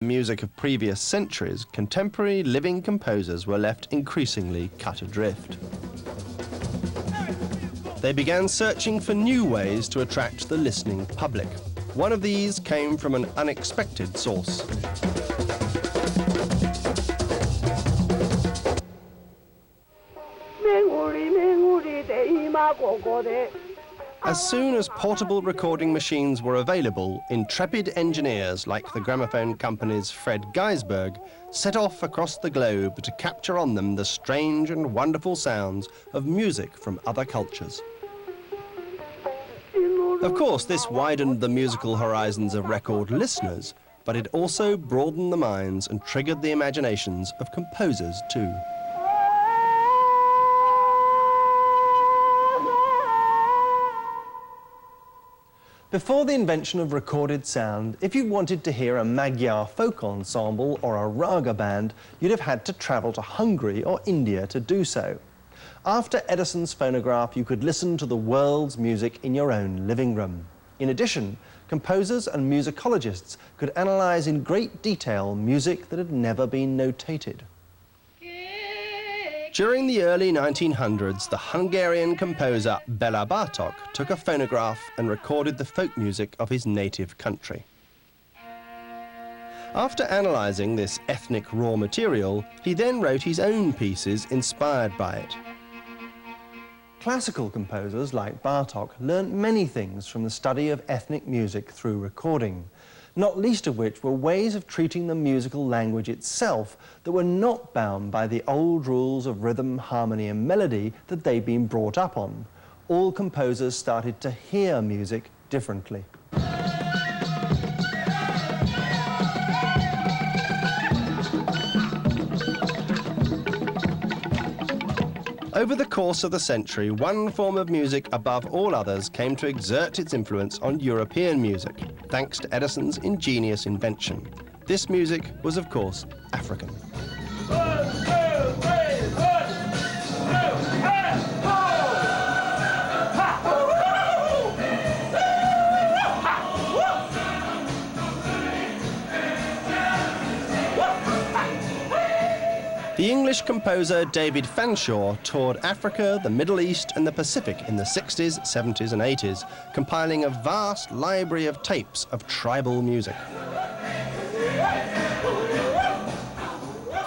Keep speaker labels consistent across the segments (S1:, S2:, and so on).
S1: Music of previous centuries, contemporary living composers were left increasingly cut adrift. They began searching for new ways to attract the listening public. One of these came from an unexpected source. As soon as portable recording machines were available, intrepid engineers like the gramophone company's Fred Geisberg set off across the globe to capture on them the strange and wonderful sounds of music from other cultures. Of course, this widened the musical horizons of record listeners, but it also broadened the minds and triggered the imaginations of composers too. Before the invention of recorded sound, if you wanted to hear a Magyar folk ensemble or a raga band, you'd have had to travel to Hungary or India to do so. After Edison's phonograph, you could listen to the world's music in your own living room. In addition, composers and musicologists could analyse in great detail music that had never been notated. During the early 1900s, the Hungarian composer Béla Bartók took a phonograph and recorded the folk music of his native country. After analysing this ethnic raw material, he then wrote his own pieces inspired by it. Classical composers like Bartók learnt many things from the study of ethnic music through recording, not least of which were ways of treating the musical language itself that were not bound by the old rules of rhythm, harmony and melody that they'd been brought up on. All composers started to hear music differently. Over the course of the century, one form of music above all others came to exert its influence on European music, thanks to Edison's ingenious invention. This music was, of course, African. The English composer David Fanshawe toured Africa, the Middle East and the Pacific in the 60s, 70s and 80s, compiling a vast library of tapes of tribal music.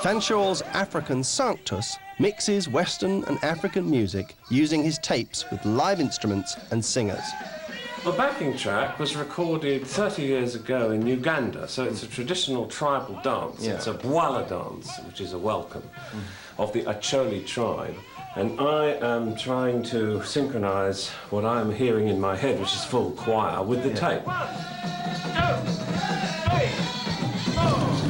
S1: Fanshawe's African Sanctus mixes Western and African music using his tapes with live instruments and singers.
S2: The backing track was recorded 30 years ago in Uganda, so it's a traditional tribal dance. Yeah. It's a Bwala dance, which is a welcome, of the Acholi tribe. And I am trying to synchronise what I'm hearing in my head, which is full choir, with the tape. 1, 2, 3, 4.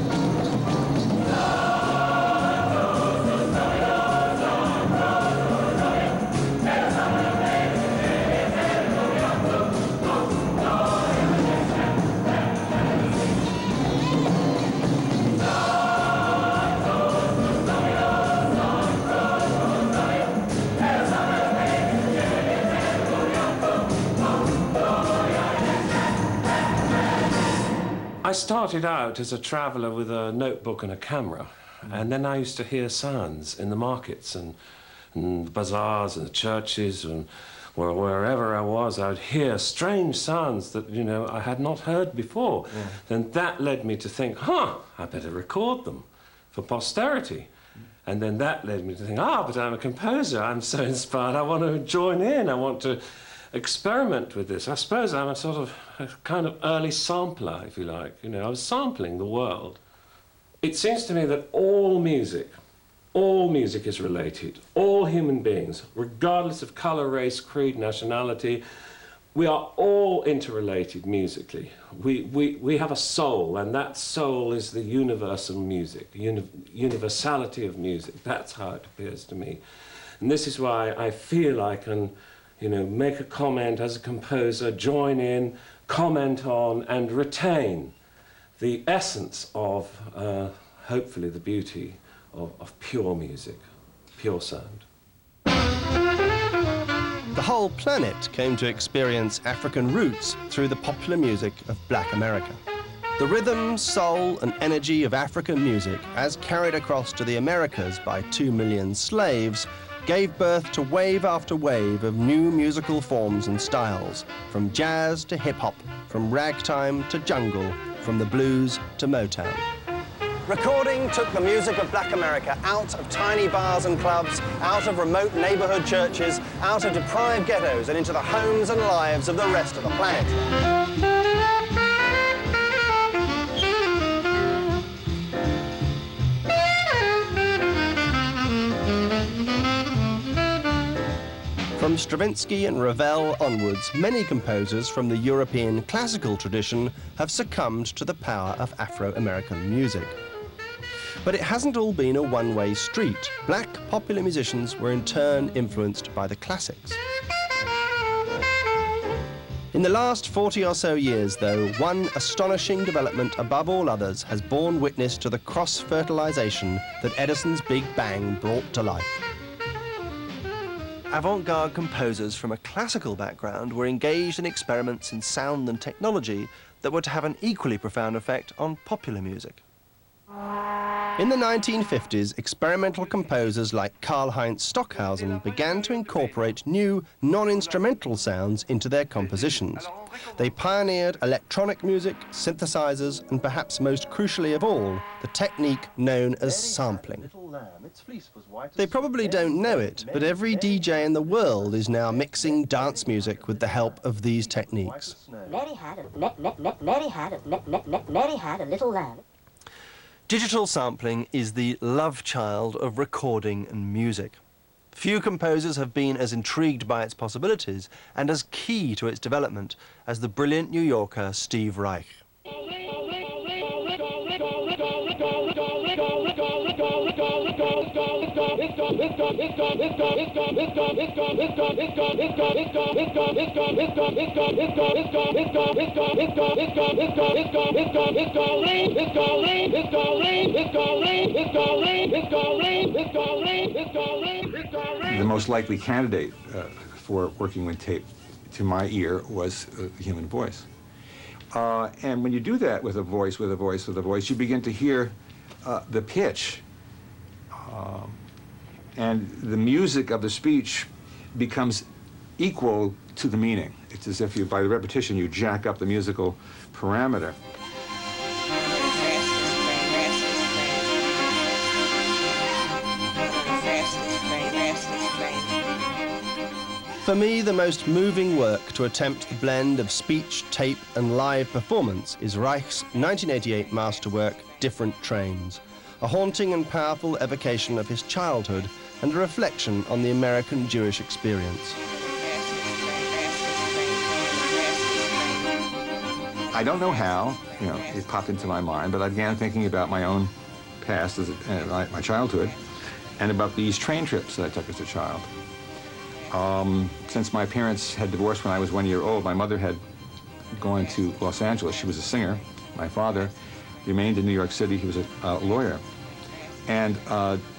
S2: I started out as a traveller with a notebook and a camera, and then I used to hear sounds in the markets and the bazaars and the churches and wherever I was. I would hear strange sounds that, you know, I had not heard before. Yeah. Then that led me to think, I better record them for posterity. And then that led me to think, but I'm a composer, I'm so inspired, I want to join in, I want to experiment with this. I suppose I'm a kind of early sampler, if you like. You know, I was sampling the world. It seems to me that all music is related. All human beings, regardless of colour, race, creed, nationality, we are all interrelated musically. We have a soul, and that soul is the universal music, universality of music. That's how it appears to me. And this is why I feel I can, you know, make a comment as a composer, join in, comment on, and retain the essence of, hopefully, the beauty of pure music, pure sound.
S1: The whole planet came to experience African roots through the popular music of Black America. The rhythm, soul and energy of African music, as carried across to the Americas by 2 million slaves, gave birth to wave after wave of new musical forms and styles, from jazz to hip-hop, from ragtime to jungle, from the blues to Motown. Recording took the music of Black America out of tiny bars and clubs, out of remote neighborhood churches, out of deprived ghettos and into the homes and lives of the rest of the planet. From Stravinsky and Ravel onwards, many composers from the European classical tradition have succumbed to the power of Afro-American music. But it hasn't all been a one-way street. Black popular musicians were in turn influenced by the classics. In the last 40 or so years, though, one astonishing development above all others has borne witness to the cross-fertilization that Edison's Big Bang brought to life. Avant-garde composers from a classical background were engaged in experiments in sound and technology that were to have an equally profound effect on popular music. In the 1950s, experimental composers like Karl-Heinz Stockhausen began to incorporate new, non-instrumental sounds into their compositions. They pioneered electronic music, synthesizers, and perhaps most crucially of all, the technique known as sampling. They probably don't know it, but every DJ in the world is now mixing dance music with the help of these techniques.
S3: Mary had a little lamb.
S1: Digital sampling is the love child of recording and music. Few composers have been as intrigued by its possibilities and as key to its development as the brilliant New Yorker Steve Reich.
S4: The most likely candidate for working with tape, to my ear, was the human voice. And when you do that with a voice, you begin to hear the pitch. And the music of the speech becomes equal to the meaning. It's as if you, by the repetition, you jack up the musical parameter.
S1: For me, the most moving work to attempt the blend of speech, tape and live performance is Reich's 1988 masterwork, Different Trains, a haunting and powerful evocation of his childhood and a reflection on the American Jewish experience.
S4: I don't know how, it popped into my mind, but I began thinking about my own past, my childhood, and about these train trips that I took as a child. Since my parents had divorced when I was 1 year old, my mother had gone to Los Angeles. She was a singer. My father remained in New York City. He was a lawyer. And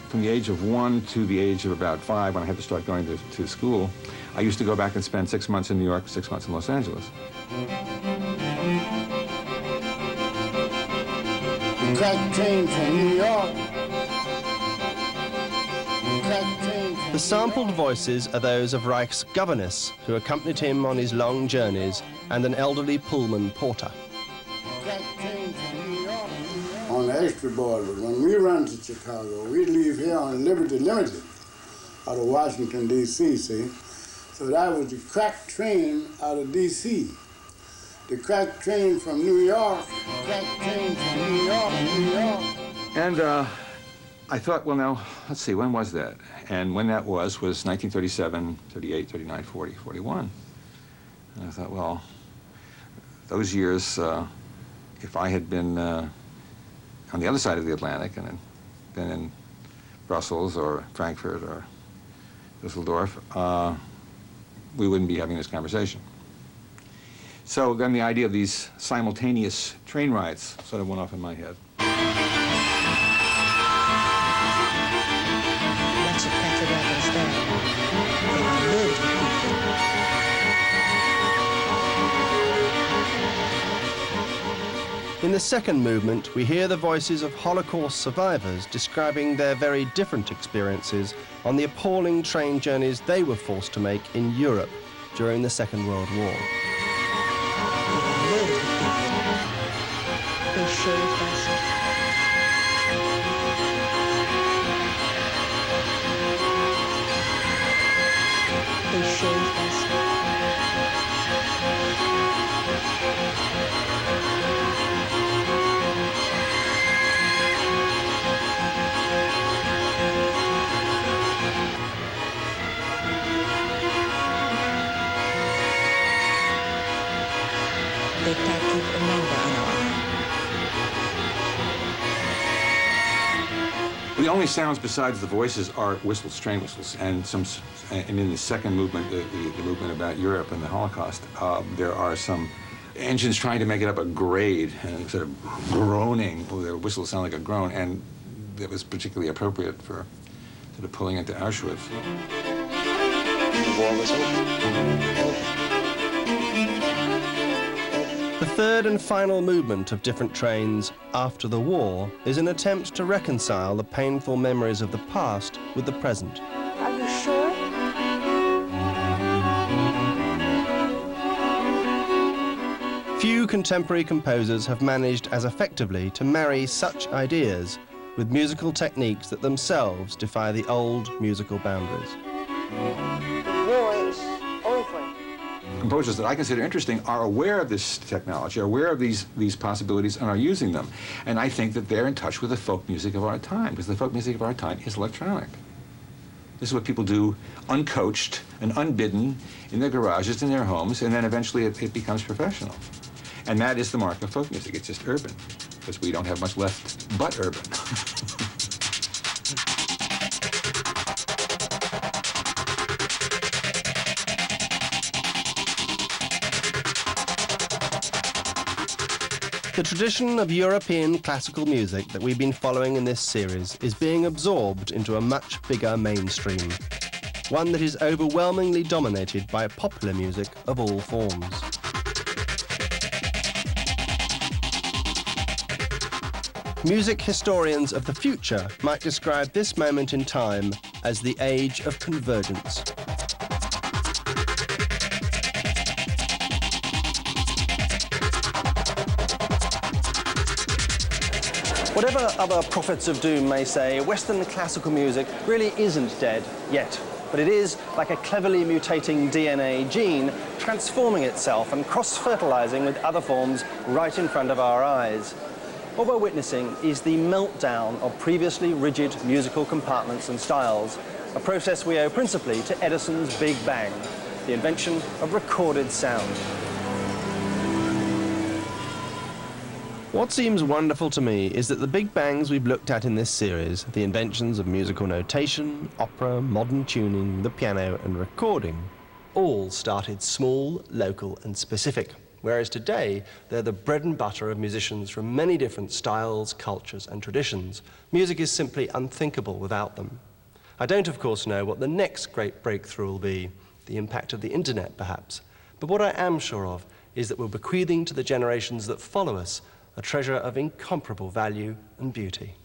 S4: from the age of 1 to the age of about 5, when I had to start going to school, I used to go back and spend 6 months in New York, 6 months in Los Angeles.
S5: The crack train from New York.
S1: The sampled voices are those of Reich's governess, who accompanied him on his long journeys, and an elderly Pullman porter.
S5: On the extra board, but when we run to Chicago, we leave here on Liberty Limited out of Washington, D.C., see? So that was the crack train out of D.C. The crack train from New York, crack train from New York, New York.
S4: And I thought, well, now, let's see, when was that? And when that was 1937, 38, 39, 40, 41. And I thought, well, those years, if I had been on the other side of the Atlantic and had been in Brussels or Frankfurt or Dusseldorf, we wouldn't be having this conversation. So then the idea of these simultaneous train rides sort of went off in my head.
S1: In the second movement, we hear the voices of Holocaust survivors describing their very different experiences on the appalling train journeys they were forced to make in Europe during the Second World War.
S3: They shaved us. They shaved us. They tattooed a number on our arm.
S4: The only sounds besides the voices are whistles, train whistles, and in the second movement, the movement about Europe and the Holocaust, there are some engines trying to make it up a grade, and sort of groaning. The whistles sound like a groan, and that was particularly appropriate for sort of pulling into Auschwitz.
S6: The war was over.
S1: The third and final movement of Different Trains after the war is an attempt to reconcile the painful memories of the past with the present.
S3: Are you sure?
S1: Few contemporary composers have managed as effectively to marry such ideas with musical techniques that themselves defy the old musical boundaries.
S3: War is over.
S4: Composers that I consider interesting are aware of this technology, are aware of these possibilities, and are using them. And I think that they're in touch with the folk music of our time, because the folk music of our time is electronic. This is what people do uncoached and unbidden in their garages, in their homes, and then eventually it becomes professional. And that is the mark of folk music. It's just urban, because we don't have much left but urban.
S1: The tradition of European classical music that we've been following in this series is being absorbed into a much bigger mainstream, one that is overwhelmingly dominated by popular music of all forms. Music historians of the future might describe this moment in time as the age of convergence. Whatever other prophets of doom may say, Western classical music really isn't dead yet. But it is like a cleverly mutating DNA gene, transforming itself and cross-fertilizing with other forms right in front of our eyes. What we're witnessing is the meltdown of previously rigid musical compartments and styles, a process we owe principally to Edison's Big Bang, the invention of recorded sound. What seems wonderful to me is that the big bangs we've looked at in this series, the inventions of musical notation, opera, modern tuning, the piano and recording, all started small, local and specific, whereas today they're the bread and butter of musicians from many different styles, cultures and traditions. Music is simply unthinkable without them. I don't, of course, know what the next great breakthrough will be, the impact of the internet perhaps, but what I am sure of is that we're bequeathing to the generations that follow us a treasure of incomparable value and beauty.